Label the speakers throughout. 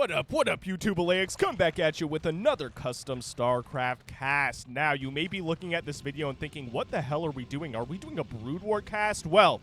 Speaker 1: What up, YouTube Elleix? Come back at you with another custom StarCraft cast. Now, you may be looking at this video and thinking, what the hell are we doing? Are we doing a Brood War cast? Well,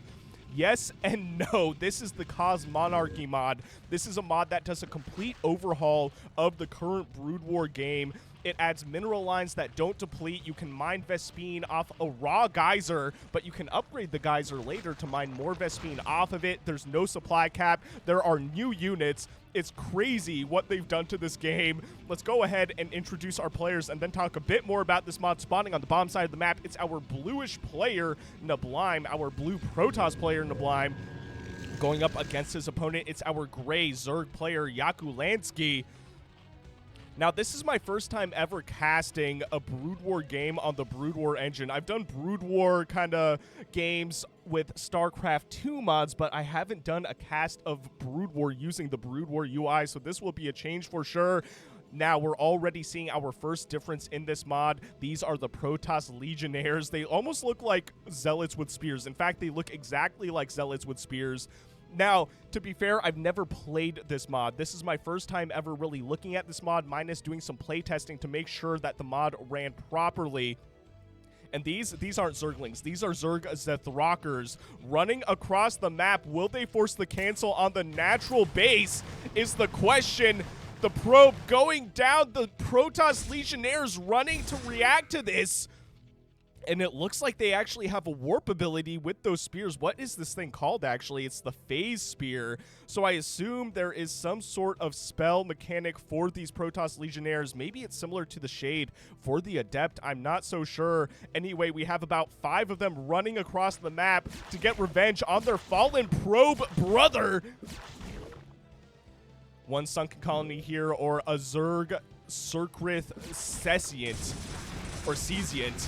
Speaker 1: yes and no. This is the Cosmonarchy Mod. This is a mod that does a complete overhaul of the current Brood War game. It adds mineral lines that don't deplete. You can mine Vespene off a raw geyser, but you can upgrade the geyser later to mine more Vespene off of it. There's no supply cap. There are new units. It's crazy what they've done to this game. Let's go ahead and introduce our players and then talk a bit more about this mod spawning on the bottom side of the map. It's our bluish player, Neblime, our blue Protoss player, Neblime, going up against his opponent. It's our gray Zerg player, Jakulangski. Now, this is my first time ever casting a Brood War game on the Brood War engine. I've done Brood War kind of games with StarCraft 2 mods, but I haven't done a cast of Brood War using the Brood War UI, so this will be a change for sure. Now, we're already seeing our first difference in this mod. These are the Protoss Legionnaires. They almost look like Zealots with spears. In fact, they look exactly like Zealots with spears. Now, to be fair, I've never played this mod. This is my first time ever really looking at this mod, minus doing some playtesting to make sure that the mod ran properly. And these aren't Zerglings. These are Zerg Zethrockers running across the map. Will they force the cancel on the natural base is the question. The probe going down. The Protoss Legionnaires running to react to this. And it looks like they actually have a warp ability with those spears. What is this thing called, actually? It's the Phase Spear. So I assume there is some sort of spell mechanic for these Protoss Legionnaires. Maybe it's similar to the Shade for the Adept. I'm not so sure. Anyway, we have about 5 of them running across the map to get revenge on their fallen probe brother. One sunken colony here, or a Zerg Circrith Cesiant, or Cesiant,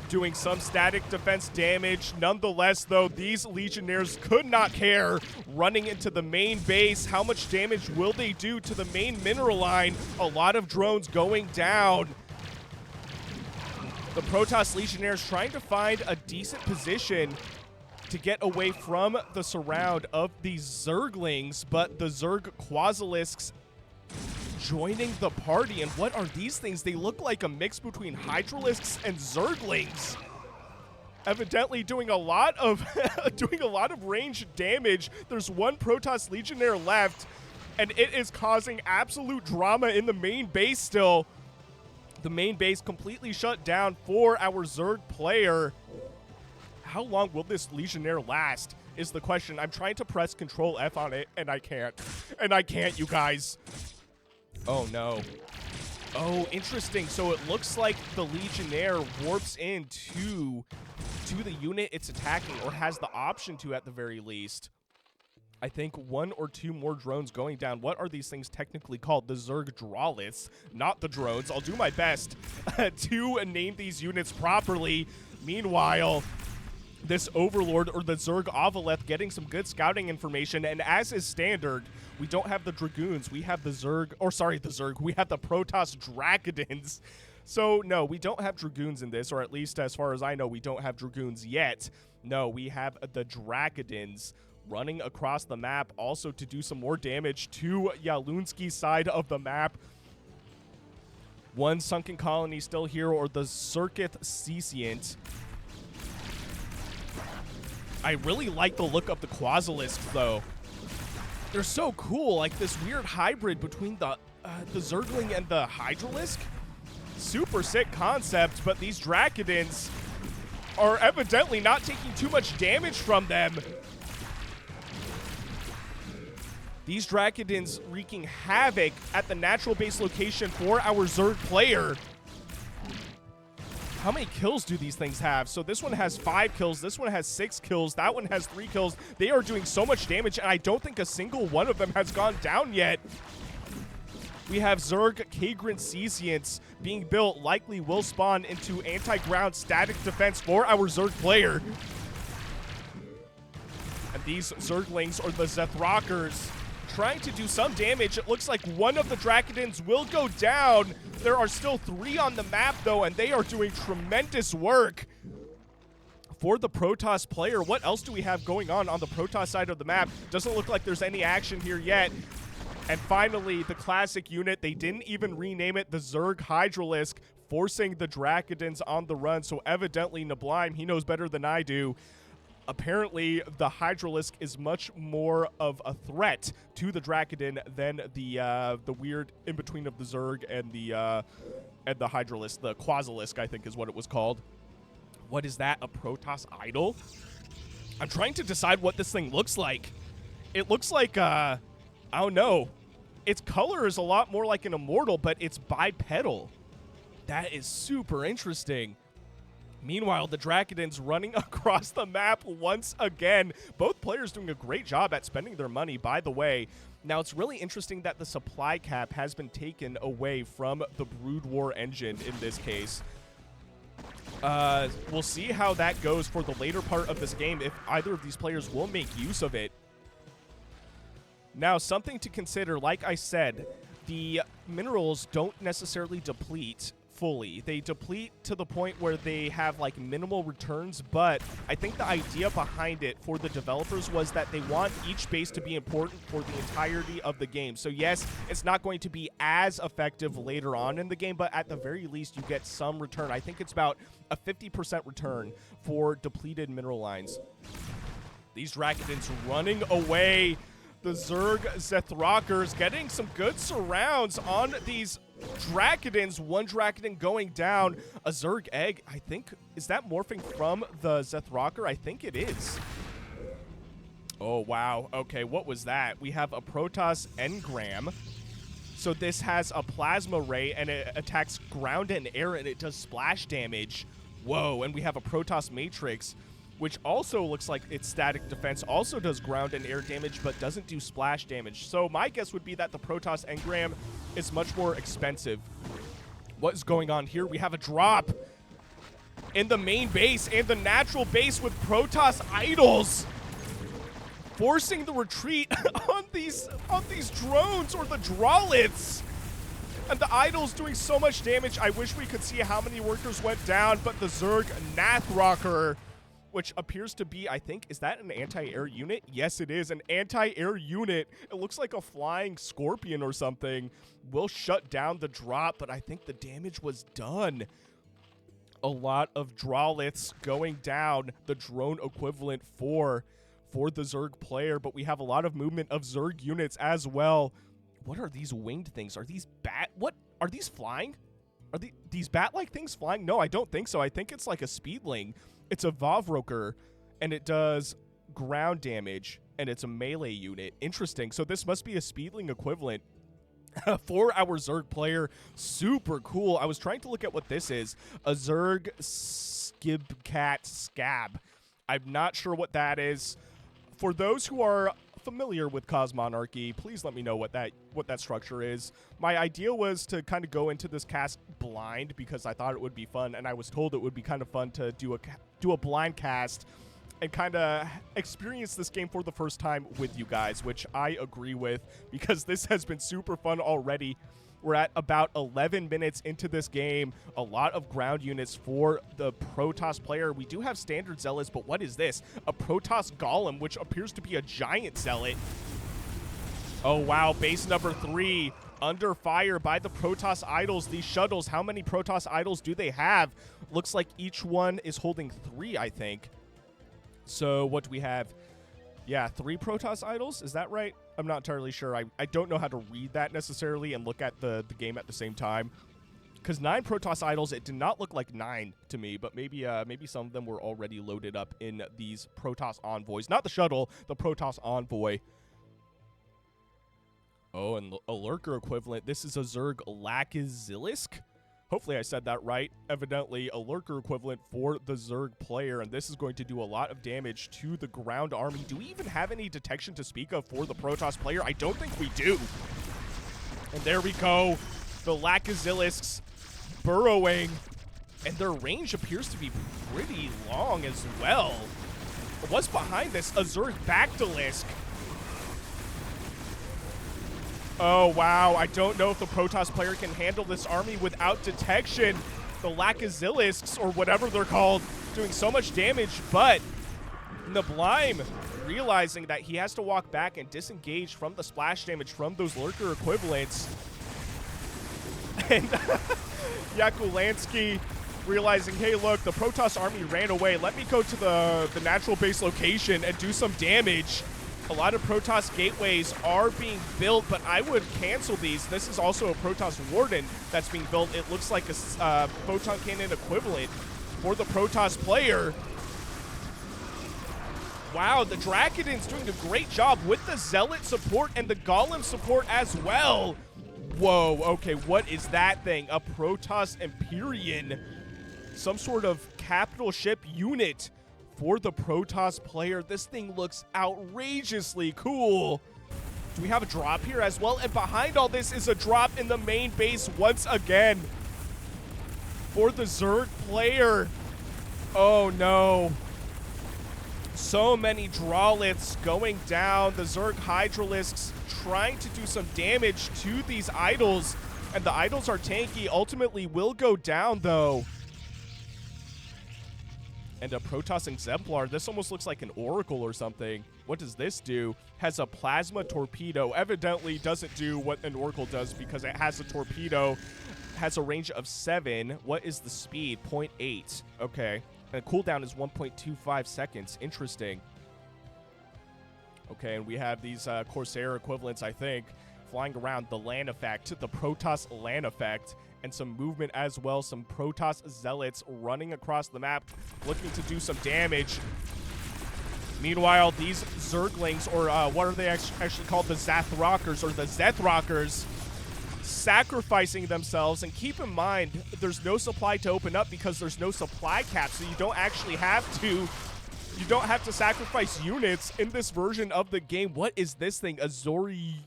Speaker 1: doing some static defense damage. Nonetheless, though, these Legionnaires could not care. Running into the main base, how much damage will they do to the main mineral line? A lot of drones going down. The Protoss Legionnaires trying to find a decent position to get away from the surround of these Zerglings, but the Zerg Quasilisks joining the party. And what are these things? They look like a mix between Hydralisks and Zerglings, evidently doing a lot of range damage. There's one Protoss Legionnaire left, and it is causing absolute drama in the main base still. The main base completely shut down for our Zerg player. How long will this Legionnaire last is the question. I'm trying to press Control F on it, and I can't. And I can't, you guys. Oh, no. Oh, interesting. So it looks like the Legionnaire warps into the unit it's attacking, or has the option to at the very least. I think 1 or 2 more drones going down. What are these things technically called? The Zerg Drawliths, not the drones. I'll do my best to name these units properly. Meanwhile, this Overlord, or the Zerg Avaleth, getting some good scouting information, and as is standard, we don't have the Dragoons. We have the Zerg, or sorry, the Zerg. We have the Protoss Dracodons. So, no, we don't have Dragoons in this, or at least as far as I know, we don't have Dragoons yet. No, we have the Dracodons running across the map, also to do some more damage to Jakulangski's side of the map. One sunken colony still here, or the Circrith Cesiant. I really like the look of the Quasilisks, though. They're so cool, like this weird hybrid between the Zergling and the Hydralisk. Super sick concept, but these Dracodons are evidently not taking too much damage from them. These Dracodons wreaking havoc at the natural base location for our Zerg player. How many kills do these things have? So this one has 5 kills. This one has 6 kills. That one has 3 kills. They are doing so much damage, and I don't think a single one of them has gone down yet. We have Zerg Kagran Cesiants being built, likely will spawn into anti-ground static defense for our Zerg player. And these Zerglings, or the Zethrockers, trying to do some damage. It looks like one of the Dracodons will go down. There are still 3 on the map, though, and they are doing tremendous work for the Protoss player. What else do we have going on the Protoss side of the map? Doesn't look like there's any action here yet. And finally, the classic unit, they didn't even rename it the Zerg Hydralisk, forcing the Dracodons on the run. So evidently, Neblime, he knows better than I do. Apparently, the Hydralisk is much more of a threat to the Dracodon than the weird in-between of the Zerg and the Hydralisk. The Quasilisk, I think is what it was called. What is that? A Protoss Idol? I'm trying to decide what this thing looks like. It looks like, I don't know. Its color is a lot more like an Immortal, but it's bipedal. That is super interesting. Meanwhile, the Dracodons running across the map once again. Both players doing a great job at spending their money, by the way. Now, it's really interesting that the supply cap has been taken away from the Brood War engine in this case. We'll see how that goes for the later part of this game, if either of these players will make use of it. Now, something to consider, like I said, the minerals don't necessarily deplete fully. They deplete to the point where they have like minimal returns, but I think the idea behind it for the developers was that they want each base to be important for the entirety of the game. So yes, it's not going to be as effective later on in the game, but at the very least you get some return. I think it's about a 50% return for depleted mineral lines. These Dracodons running away. The Zerg Zethrockers getting some good surrounds on these Dracodons. One Dracodon going down. A Zerg Egg, I think. Is that morphing from the Zethrocker? I think it is. Oh, wow. Okay, what was that? We have a Protoss Engram. So this has a Plasma Ray, and it attacks ground and air, and it does splash damage. Whoa, and we have a Protoss Matrix, which also looks like its static defense also does ground and air damage, but doesn't do splash damage. So my guess would be that the Protoss Engram is much more expensive. What is going on here? We have a drop in the main base and the natural base with Protoss Idols, forcing the retreat on these drones or the Drawlits. And the Idols doing so much damage. I wish we could see how many workers went down, but the Zerg Nathrocker, which appears to be, I think, is that an anti-air unit? Yes, it is an anti-air unit. It looks like a flying scorpion or something. Will shut down the drop, but I think the damage was done. A lot of Drawlits going down, the drone equivalent for the Zerg player, but we have a lot of movement of Zerg units as well. What are these winged things? Are these what? Are these flying? Are these bat-like things flying? No, I don't think so. I think it's like a Speedling. It's a Vavroker, and it does ground damage, and it's a melee unit. Interesting. So this must be a Speedling equivalent for our Zerg player. Super cool. I was trying to look at what this is. A Zerg Skibcat Scab. I'm not sure what that is. For those who are familiar with Cosmonarchy, please let me know what that structure is. My idea was to kind of go into this cast blind because I thought it would be fun, and I was told it would be kind of fun to do a blind cast and kind of experience this game for the first time with you guys, which I agree with because this has been super fun already. We're at about 11 minutes into this game. A lot of ground units for the Protoss player. We do have standard zealots, but what is this? A Protoss Golem, which appears to be a giant zealot. Oh, wow. Base number 3 under fire by the Protoss Idols. These shuttles, how many Protoss Idols do they have? Looks like each one is holding 3, I think. So what do we have? Yeah, 3 Protoss Idols? Is that right? I'm not entirely sure. I don't know how to read that necessarily and look at the game at the same time. Because 9 Protoss Idols, it did not look like 9 to me, but maybe some of them were already loaded up in these Protoss Envoys. Not the shuttle, the Protoss Envoy. Oh, and a Lurker equivalent. This is a Zerg Elleixstarcraft. Hopefully I said that right. Evidently, a Lurker equivalent for the Zerg player, and this is going to do a lot of damage to the ground army. Do we even have any detection to speak of for the Protoss player? I don't think we do. And there we go. The Elleixstarcrafts burrowing, and their range appears to be pretty long as well. What's behind this? A Zerg Bactylisk. Oh, wow. I don't know if the Protoss player can handle this army without detection. The Elleixstarcrafts, or whatever they're called, doing so much damage, but Neblime realizing that he has to walk back and disengage from the splash damage from those lurker equivalents. And Jakulangski realizing, hey, look, the Protoss army ran away. Let me go to the natural base location and do some damage. A lot of Protoss gateways are being built, but I would cancel these. This is also a Protoss Warden that's being built. It looks like a photon cannon equivalent for the Protoss player. Wow, the Draken's doing a great job with the Zealot support and the Golem support as well. Whoa, okay, what is that thing? A Protoss Empyrean. Some sort of capital ship unit for the Protoss player. This thing looks outrageously cool. Do we have a drop here as well? And behind all this is a drop in the main base once again for the Zerg player. Oh no. So many Drawliths going down. The Zerg Hydralisks trying to do some damage to these idols. And the idols are tanky. Ultimately will go down though. And a Protoss Exemplar. This almost looks like an Oracle or something. What does this do? Has a plasma torpedo. Evidently doesn't do what an Oracle does because it has a torpedo. Has a range of 7. What is the speed? 0.8. Okay. And cooldown is 1.25 seconds. Interesting. Okay, and we have these Corsair equivalents, I think, flying around. The LAN effect, the Protoss LAN effect. And some movement as well. Some Protoss Zealots running across the map, looking to do some damage. Meanwhile, these Zerglings, or what are they actually called? The Zathrockers, or the Zethrockers, sacrificing themselves. And keep in mind, there's no supply to open up because there's no supply cap, so you don't actually have to sacrifice units in this version of the game. What is this thing? A Zoriastalith.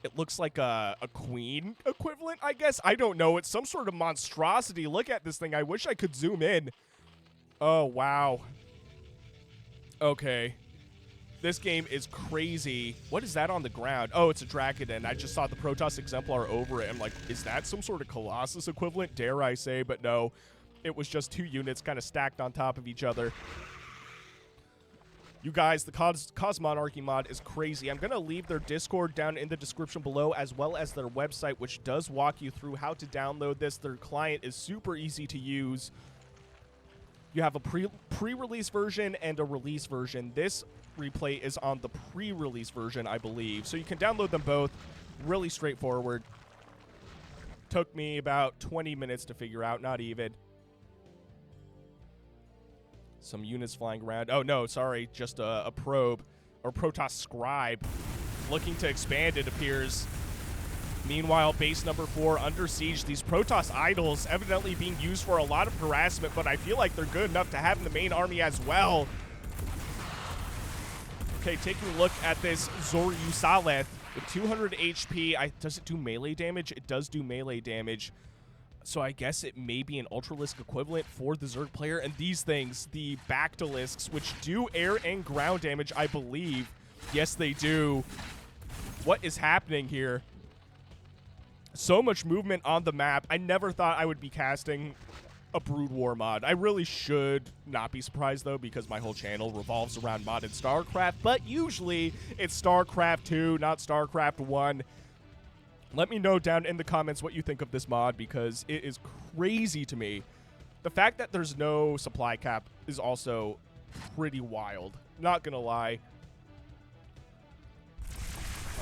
Speaker 1: It looks like a queen equivalent, I guess. I don't know. It's some sort of monstrosity. Look at this thing. I wish I could zoom in. Oh, wow. Okay. This game is crazy. What is that on the ground? Oh, it's a Draken. I just saw the Protoss Exemplar over it. I'm like, is that some sort of Colossus equivalent? Dare I say, but no. It was just 2 units kind of stacked on top of each other. You guys, the Cosmonarchy mod is crazy. I'm going to leave their Discord down in the description below, as well as their website, which does walk you through how to download this. Their client is super easy to use. You have a pre-release version and a release version. This replay is on the pre-release version, I believe. So you can download them both. Really straightforward. Took me about 20 minutes to figure out, not even. Some units flying around. Oh, no, sorry. Just a probe or Protoss Scribe looking to expand, it appears. Meanwhile, base number 4 under siege. These Protoss idols evidently being used for a lot of harassment, but I feel like they're good enough to have in the main army as well. Okay, taking a look at this Zoriusaleth with 200 HP. Does it do melee damage? It does do melee damage. So I guess it may be an Ultralisk equivalent for the Zerg player. And these things, the Bactylisks, which do air and ground damage, I believe. Yes, they do. What is happening here? So much movement on the map. I never thought I would be casting a Brood War mod. I really should not be surprised, though, because my whole channel revolves around modded StarCraft. But usually, it's StarCraft 2, not StarCraft 1. Let me know down in the comments what you think of this mod, because it is crazy to me. The fact that there's no supply cap is also pretty wild. Not gonna lie.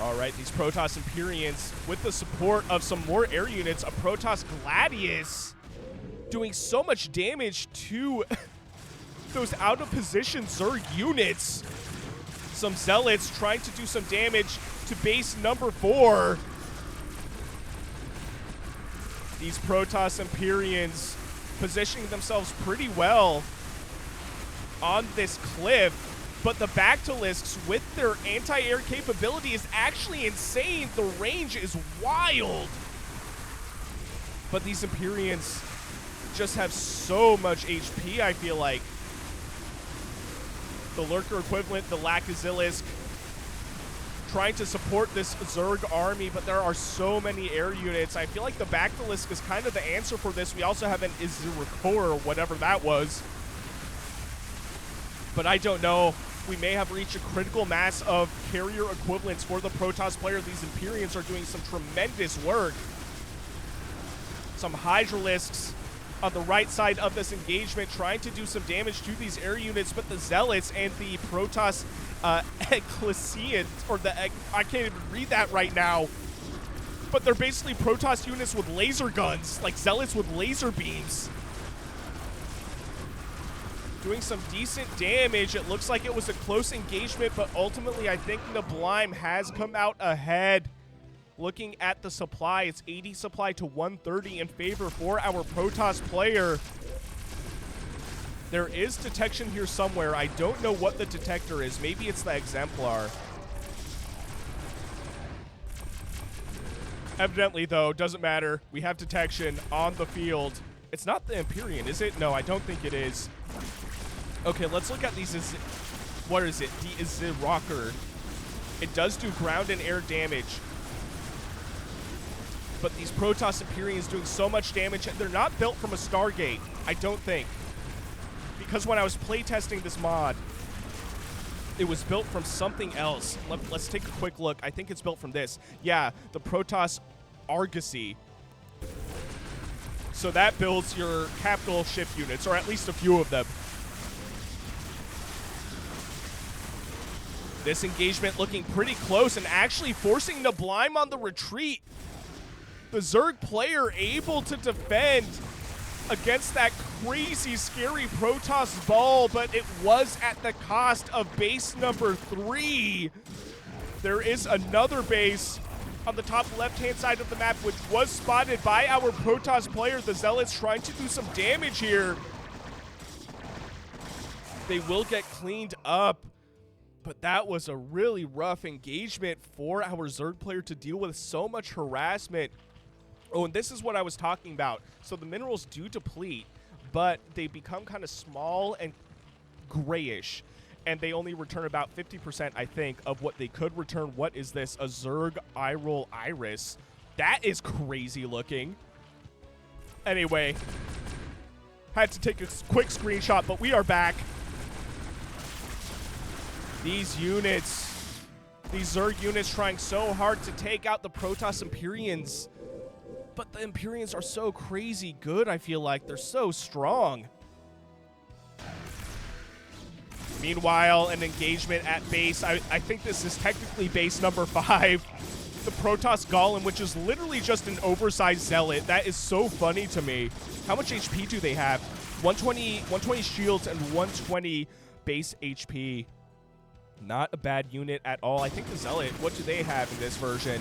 Speaker 1: All right, these Protoss Empyreans, with the support of some more air units, a Protoss Gladius doing so much damage to those out-of-position Zerg units. Some Zealots trying to do some damage to base number 4. These Protoss Empyreans positioning themselves pretty well on this cliff, but the Bactylisks with their anti-air capability is actually insane. The range is wild. But these Empyreans just have so much HP, I feel like. The Lurker equivalent, the Lakazilisk, trying to support this Zerg army, but there are so many air units. I feel like the Bactylisk is kind of the answer for this. We also have an Izirikor, or whatever that was. But I don't know. We may have reached a critical mass of carrier equivalents for the Protoss player. These Empyreans are doing some tremendous work. Some Hydralisks on the right side of this engagement trying to do some damage to these air units, but the Zealots and the Protoss Ecclesians, or I can't even read that right now, but they're basically Protoss units with laser guns, like Zealots with laser beams. Doing some decent damage. It looks like it was a close engagement, but ultimately I think Neblime has come out ahead. Looking at the supply, it's 80 supply to 130 in favor for our Protoss player. There is detection here somewhere. I don't know what the detector is. Maybe it's the Exemplar. Evidently, though, doesn't matter. We have detection on the field. It's not the Empyrean, is it? No, I don't think it is. Okay, let's look at these. What is it? The Iziraker. It does do ground and air damage. But these Protoss Empyreans doing so much damage, and they're not built from a Stargate, I don't think. Because when I was playtesting this mod, it was built from something else. Let's take a quick look. I think it's built from this. Yeah, the Protoss Argosy. So that builds your capital ship units, or at least a few of them. This engagement looking pretty close and actually forcing Neblime on the retreat. The Zerg player able to defend against that crazy, scary Protoss ball, but it was at the cost of base number 3. There is another base on the top left-hand side of the map, which was spotted by our Protoss player. The Zealots trying to do some damage here. They will get cleaned up. But that was a really rough engagement for our Zerg player to deal with. So much harassment. Oh, and this is what I was talking about. So the minerals do deplete, but they become kind of small and grayish. And they only return about 50%, I think, of what they could return. What is this? A Zerg Eye-Roll Iris. That is crazy looking. Anyway, had to take a quick screenshot, but we are back. These units, these Zerg units trying so hard to take out the Protoss Empyreans. But the Empyreans are so crazy good, I feel like. They're so strong. Meanwhile, an engagement at base. I think this is technically base number 5. The Protoss Golem, which is literally just an oversized Zealot. That is so funny to me. How much HP do they have? 120 shields and 120 base HP. Not a bad unit at all. I think the Zealot, what do they have in this version?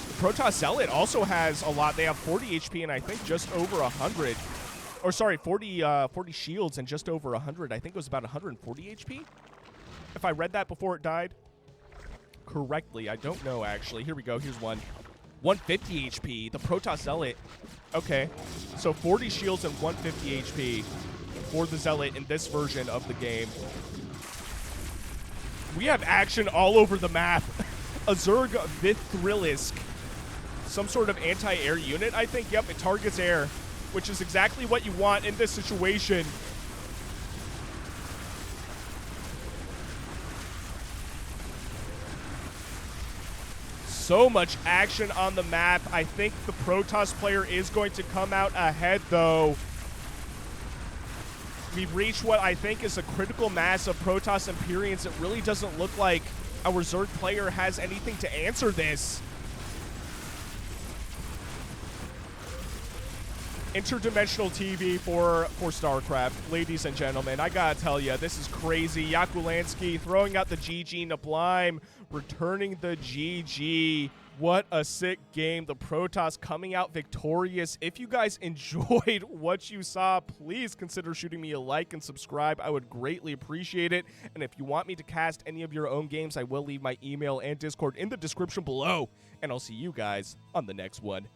Speaker 1: The Protoss Zealot also has a lot. They have 40 HP and I think just over 100. Or sorry, 40 shields and just over 100. I think it was about 140 HP. If I read that before it died correctly. I don't know, actually. Here we go. Here's one. 150 HP. The Protoss Zealot. Okay. So 40 shields and 150 HP for the Zealot in this version of the game. We have action all over the map. A Zerg Vithrilisk. Some sort of anti-air unit, I think. Yep, it targets air, which is exactly what you want in this situation. So much action on the map. I think the Protoss player is going to come out ahead, though. We've reached what I think is a critical mass of Protoss Empyreans. It really doesn't look like our Zerg player has anything to answer this. Interdimensional TV for StarCraft. Ladies and gentlemen, I gotta tell you, this is crazy. Jakulangski throwing out the GG. Neblime returning the GG. What a sick game. The Protoss coming out victorious. If you guys enjoyed what you saw, please consider shooting me a like and subscribe. I would greatly appreciate it. And if you want me to cast any of your own games, I will leave my email and Discord in the description below. And I'll see you guys on the next one.